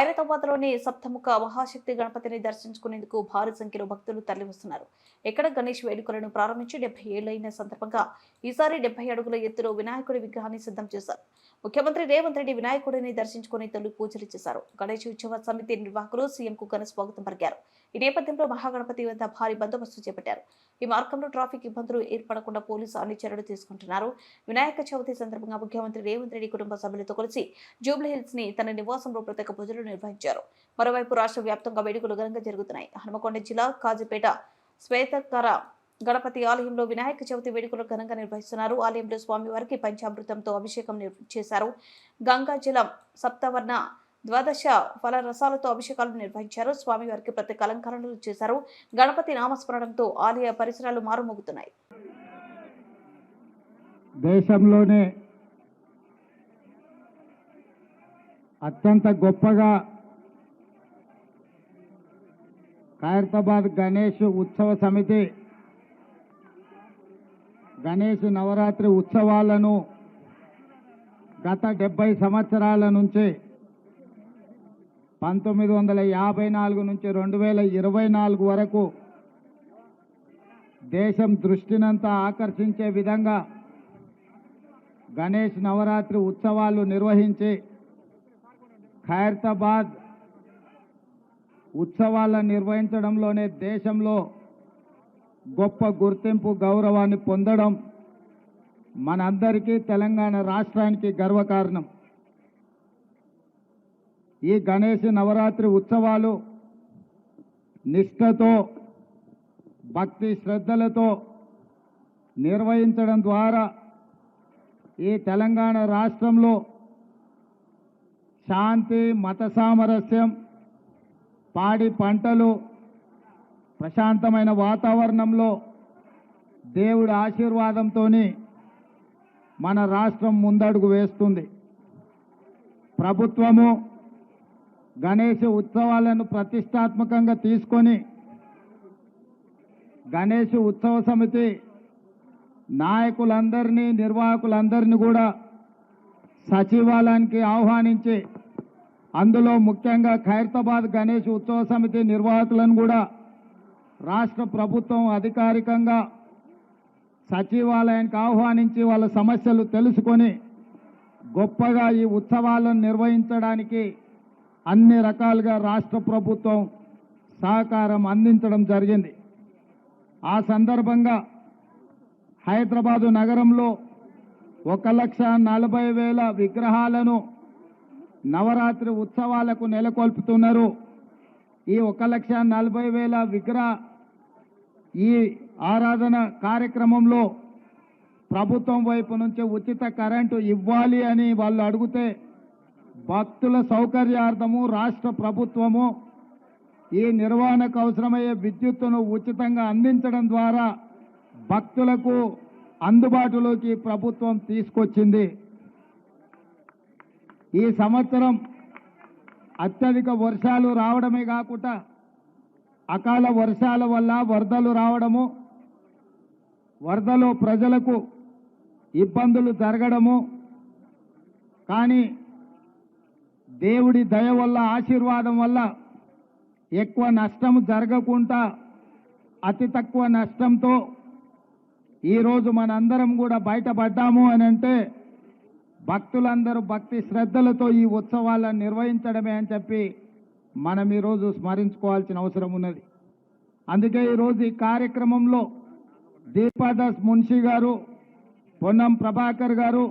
ఖైరతాబాద్లోని సప్తముఖ మహాశక్తి గణపతిని దర్శించుకునేందుకు భారీ సంఖ్యలో భక్తులు తరలివస్తున్నారు. ఎక్కడ గణేష్ వేడుకలను ప్రారంభించి 70 ఏళ్లైన సందర్భంగా ఈసారి 70 అడుగుల ఎత్తులో వినాయకుడి విగ్రహాన్ని సిద్ధం చేశారు. ముఖ్యమంత్రి రేవంత్ రెడ్డి వినాయకుడిని దర్శించుకుని తొలి పూజలు చేశారు. గణేష్ ఉత్సవ సమితి నిర్వాహకులు సీఎంకు ఘన స్వాగతం పలికారు. ఈ నేపథ్యంలో మహాగణపతి వద్ద భారీ బందోబస్తు చేపట్టారు. ఈ మార్గంలో ట్రాఫిక్ ఇబ్బందులు ఏర్పడకుండా పోలీసు అన్ని చర్యలు తీసుకుంటున్నారు. వినాయక చవితి సందర్భంగా ముఖ్యమంత్రి రేవంత్ రెడ్డి కుటుంబ సభ్యులతో కలిసి జూబ్లీహిల్స్ ని తన నివాసంలో ప్రత్యేక పూజలు నిర్వహించారు. మరోవైపు రాష్ట్ర వ్యాప్తంగా వేడుకలు ఘనంగా జరుగుతున్నాయి. హనుమకొండ జిల్లా కాజీపేట శ్వేతకర గణపతి ఆలయంలో వినాయక చవితి వేడుకలు ఘనంగా నిర్వహిస్తున్నారు. ఆలయంలో స్వామివారికి పంచామృతంతో అభిషేకం చేశారు. గంగా జలం సప్తవర్ణ ద్వాదశ ఫల రసాలతో అభిషేకాలు నిర్వహించారు. స్వామివారికి ప్రత్యేక అలంకరణలు చేశారు. గణపతి నామస్మరణంతో ఆలయ పరిసరాలు మారుమోగుతున్నాయి. దేశంలోనే అత్యంత గొప్పగా ఖైరతాబాద్ గణేష్ ఉత్సవ సమితి గణేష్ నవరాత్రి ఉత్సవాలను గత 70 సంవత్సరాల నుంచి 1954 నుంచి 2024 వరకు దేశం దృష్టినంతా ఆకర్షించే విధంగా గణేష్ నవరాత్రి ఉత్సవాలు నిర్వహించి ఖైరతాబాద్ ఉత్సవాలను నిర్వహించడంలోనే దేశంలో గొప్ప గుర్తింపు గౌరవాన్ని పొందడం మనందరికీ తెలంగాణ రాష్ట్రానికి గర్వకారణం. ఈ గణేష్ నవరాత్రి ఉత్సవాలు నిష్ఠతో భక్తి శ్రద్ధలతో నిర్వహించడం ద్వారా ఈ తెలంగాణ రాష్ట్రంలో శాంతి మత సామరస్యం పాడి పంటలు ప్రశాంతమైన వాతావరణంలో దేవుడి ఆశీర్వాదంతో మన రాష్ట్రం ముందడుగు వేస్తుంది. ప్రభుత్వము గణేష్ ఉత్సవాలను ప్రతిష్టాత్మకంగా తీసుకొని గణేష్ ఉత్సవ సమితి నాయకులందరినీ నిర్వాహకులందరినీ కూడా సచివాలయానికి ఆహ్వానించి అందులో ముఖ్యంగా ఖైరతాబాద్ గణేష్ ఉత్సవ సమితి నిర్వాహకులను కూడా రాష్ట్ర ప్రభుత్వం అధికారికంగా సచివాలయానికి ఆహ్వానించి వాళ్ళ సమస్యలు తెలుసుకొని గొప్పగా ఈ ఉత్సవాలను నిర్వహించడానికి అన్ని రకాలుగా రాష్ట్ర ప్రభుత్వం సహకారం అందించడం జరిగింది. ఆ సందర్భంగా హైదరాబాదు నగరంలో 1,40,000 విగ్రహాలను నవరాత్రి ఉత్సవాలకు నెలకొల్పుతున్నారు. ఈ 1,40,000 విగ్రహ ఈ ఆరాధన కార్యక్రమంలో ప్రభుత్వం వైపు నుంచి ఉచిత కరెంటు ఇవ్వాలి అని వాళ్ళు అడిగితే భక్తుల సౌకర్యార్థము రాష్ట్ర ప్రభుత్వము ఈ నిర్వహణకు అవసరమయ్యే విద్యుత్తును ఉచితంగా అందించడం ద్వారా భక్తులకు అందుబాటులోకి ప్రభుత్వం తీసుకొచ్చింది. ఈ సంవత్సరం అత్యధిక వర్షాలు రావడమే కాకుండా అకాల వర్షాల వల్ల వరదలు రావడము, వరదలో ప్రజలకు ఇబ్బందులు జరగడము, కానీ దేవుడి దయ వల్ల ఆశీర్వాదం వల్ల ఎక్కువ నష్టం జరగకుండా అతి తక్కువ నష్టంతో ఈరోజు మనందరం కూడా బయటపడ్డాము అని అంటే భక్తులందరూ భక్తి శ్రద్ధలతో ఈ ఉత్సవాలను నిర్వహించడమే అని చెప్పి మనం ఈరోజు స్మరించుకోవాల్సిన అవసరం ఉన్నది. అందుకే ఈరోజు ఈ కార్యక్రమంలో దీపాదాస్ మున్షి గారు, పొన్నం ప్రభాకర్ గారు,